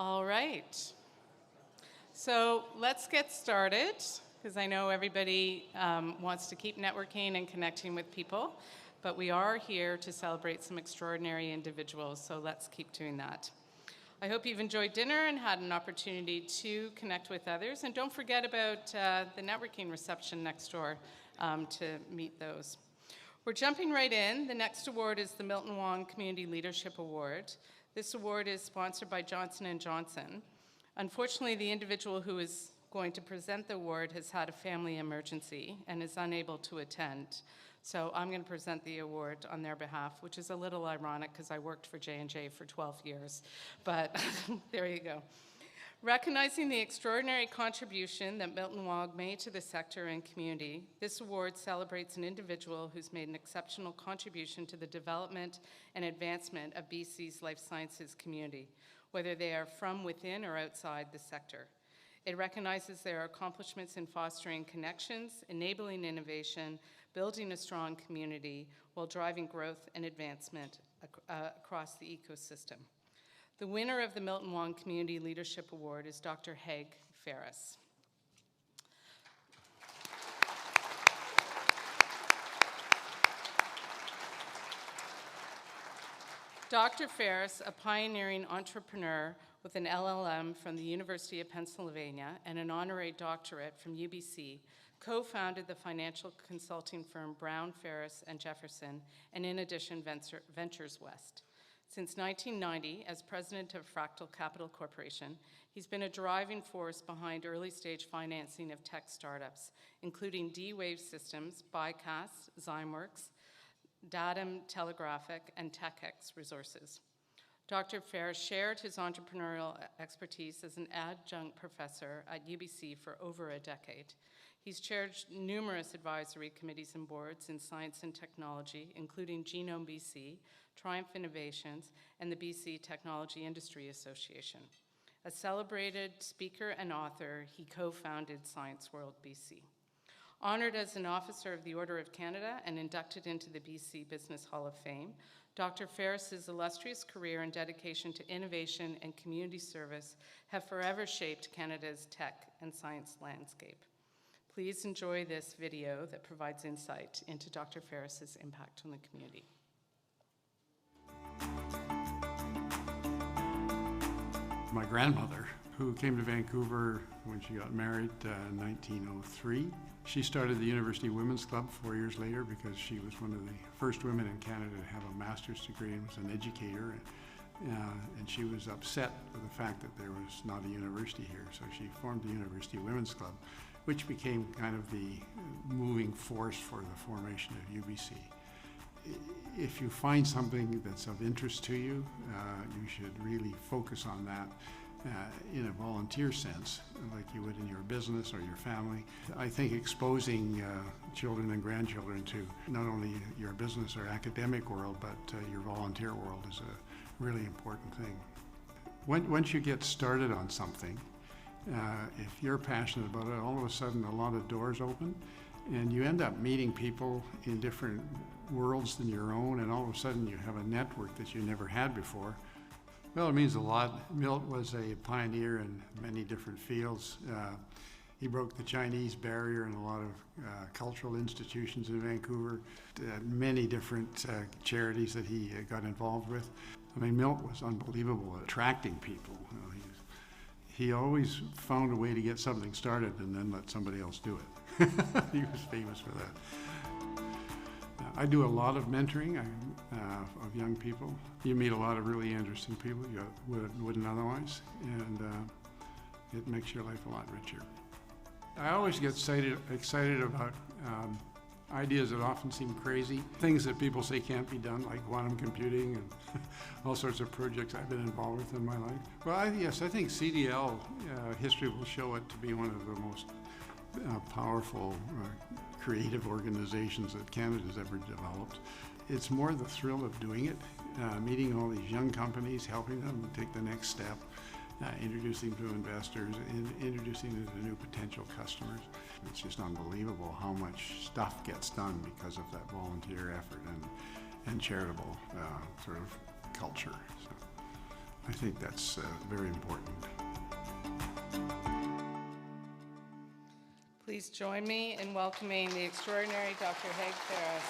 All right. So let's get started, because I know everybody wants to keep networking and connecting with people, but we are here to celebrate some extraordinary individuals, so let's keep doing that. I hope you've enjoyed dinner and had an opportunity to connect with others, and don't forget about the networking reception next door to meet those. We're jumping right in. The next award is the Milton Wong Community Leadership Award. This award is sponsored by Johnson & Johnson. Unfortunately, the individual who is going to present the award has had a family emergency and is unable to attend. So I'm going to present the award on their behalf, which is a little ironic because I worked for J&J for 12 years, but there you go. Recognizing the extraordinary contribution that Milton Wong made to the sector and community, this award celebrates an individual who's made an exceptional contribution to the development and advancement of BC's life sciences community, whether they are from within or outside the sector. It recognizes their accomplishments in fostering connections, enabling innovation, building a strong community, while driving growth and advancement across the ecosystem. The winner of the Milton Wong Community Leadership Award is Dr. Haig Farris. Dr. Farris, a pioneering entrepreneur with an LLM from the University of Pennsylvania and an honorary doctorate from UBC, co-founded the financial consulting firm Brown, Farris & Jefferson, and in addition, Ventures West. Since 1990, as president of Fractal Capital Corporation, he's been a driving force behind early-stage financing of tech startups, including D-Wave Systems, Bycast, Zymeworks, Datum Telegraphic, and TechX Resources. Dr. Farris shared his entrepreneurial expertise as an adjunct professor at UBC for over a decade. He's chaired numerous advisory committees and boards in science and technology, including Genome BC, Triumph Innovations, and the BC Technology Industry Association. A celebrated speaker and author, he co-founded Science World BC. Honored as an officer of the Order of Canada and inducted into the BC Business Hall of Fame, Dr. Farris's illustrious career and dedication to innovation and community service have forever shaped Canada's tech and science landscape. Please enjoy this video that provides insight into Dr. Farris's impact on the community. My grandmother, who came to Vancouver when she got married in 1903, she started the University Women's Club 4 years later because she was one of the first women in Canada to have a master's degree and was an educator. And she was upset with the fact that there was not a university here, so she formed the University Women's Club, which became kind of the moving force for the formation of UBC. If you find something that's of interest to you, you should really focus on that in a volunteer sense, like you would in your business or your family. I think exposing children and grandchildren to not only your business or academic world, but your volunteer world is a really important thing. Once you get started on something, if you're passionate about it, all of a sudden a lot of doors open and you end up meeting people in different worlds than your own, and all of a sudden you have a network that you never had before. Well, it means a lot. Milt was a pioneer in many different fields. He broke the Chinese barrier in a lot of cultural institutions in Vancouver, many different charities that he got involved with. I mean, Milt was unbelievable at attracting people. You know, he always found a way to get something started and then let somebody else do it. He was famous for that. I do a lot of mentoring of young people. You meet a lot of really interesting people you wouldn't otherwise, and it makes your life a lot richer. I always get excited about ideas that often seem crazy, things that people say can't be done, like quantum computing and all sorts of projects I've been involved with in my life. Well, yes, I think CDL history will show it to be one of the most powerful creative organizations that Canada's ever developed. It's more the thrill of doing it, meeting all these young companies, helping them take the next step, introducing to investors, introducing them to new potential customers. It's just unbelievable how much stuff gets done because of that volunteer effort and charitable sort of culture. So I think that's very important. please join me in welcoming the extraordinary Dr. Haig Farris.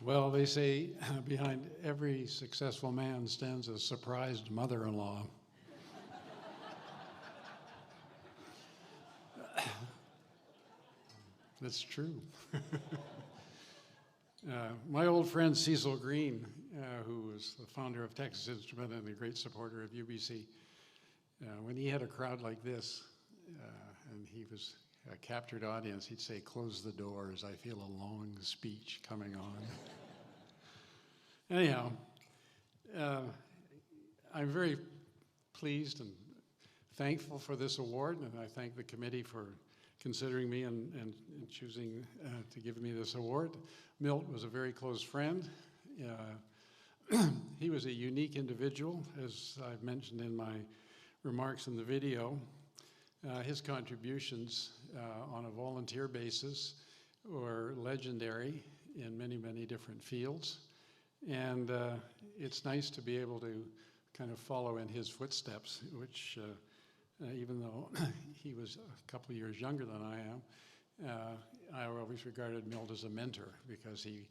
Well, they say behind every successful man stands a surprised mother-in-law. That's true. My old friend Cecil Green, who was the founder of Texas Instrument and a great supporter of UBC, when he had a crowd like this, and he was a captured audience, he'd say, "Close the doors, I feel a long speech coming on." Anyhow, I'm very pleased and thankful for this award, and I thank the committee for considering me and choosing to give me this award. Milt was a very close friend. He was a unique individual, as I've mentioned in my remarks in the video. His contributions on a volunteer basis were legendary in many, many different fields. And it's nice to be able to kind of follow in his footsteps, which even though he was a couple years younger than I am, I always regarded Milt as a mentor because he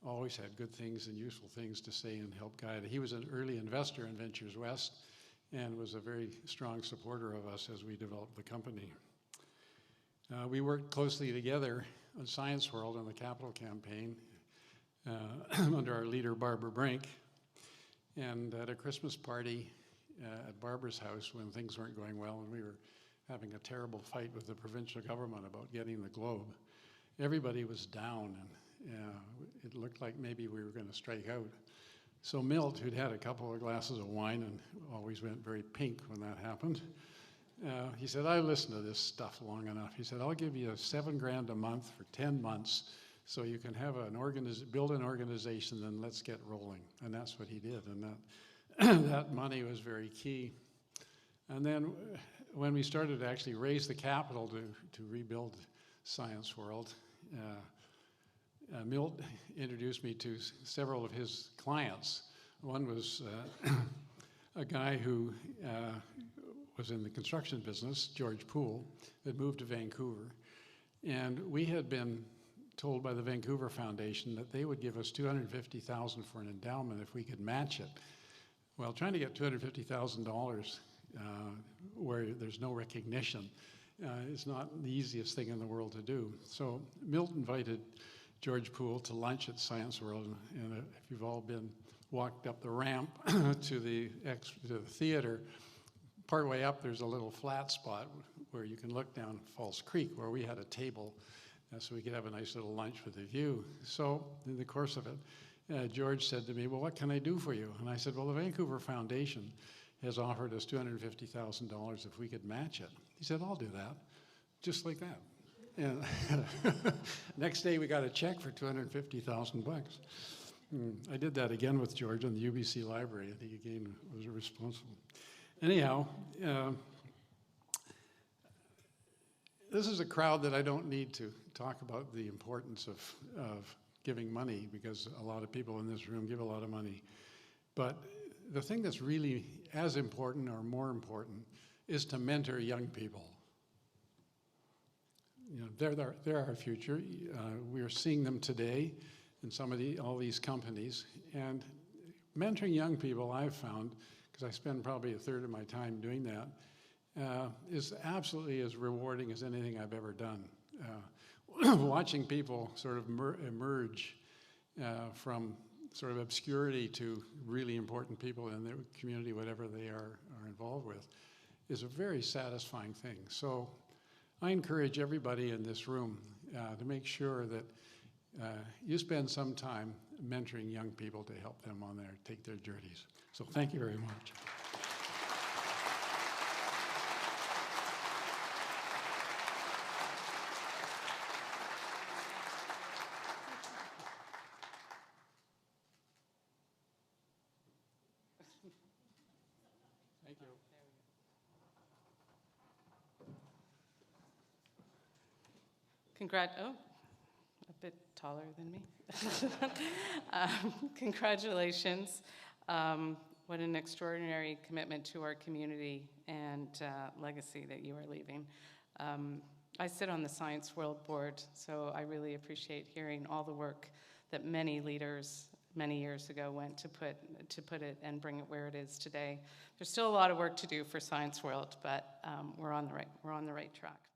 always had good things and useful things to say and help guide. He was an early investor in Ventures West and was a very strong supporter of us as we developed the company. We worked closely together on Science World and the Capital Campaign under our leader, Barbara Brink. And at a Christmas party at Barbara's house when things weren't going well and we were having a terrible fight with the provincial government about getting the globe, everybody was down and it looked like maybe we were going to strike out. So Milt, who'd had a couple of glasses of wine and always went very pink when that happened, he said, "I listened to this stuff long enough." He said, "I'll give you $7,000 a month for 10 months so you can have build an organization, then let's get rolling." And that's what he did, and that money was very key. And then when we started to actually raise the capital to rebuild Science World, Milt introduced me to several of his clients. One was a guy who was in the construction business, George Poole, that moved to Vancouver. And we had been told by the Vancouver Foundation that they would give us $250,000 for an endowment if we could match it. Well, trying to get $250,000 where there's no recognition is not the easiest thing in the world to do. So Milt invited George Poole to lunch at Science World, and if you've all walked up the ramp to the theater, partway up there's a little flat spot where you can look down False Creek, where we had a table so we could have a nice little lunch with a view. So in the course of it, George said to me, "Well, what can I do for you?" And I said, "Well, the Vancouver Foundation has offered us $250,000 if we could match it." He said, "I'll do that," just like that. And next day we got a check for $250,000. I did that again with George in the UBC library. I think again was responsible. Anyhow, this is a crowd that I don't need to talk about the importance of giving money, because a lot of people in this room give a lot of money. But the thing that's really as important or more important is to mentor young people. You know, they're our future. We are seeing them today in all these companies. And mentoring young people, I've found, because I spend probably a third of my time doing that, is absolutely as rewarding as anything I've ever done. Watching people sort of emerge from sort of obscurity to really important people in their community, whatever they are involved with, is a very satisfying thing. So I encourage everybody in this room to make sure that you spend some time mentoring young people to help them take their journeys. So thank you very much. Thank you. a bit taller than me. Congratulations. What an extraordinary commitment to our community and legacy that you are leaving. I sit on the Science World Board, so I really appreciate hearing all the work that many leaders many years ago went to put it and bring it where it is today. There's still a lot of work to do for Science World, but we're on the right track.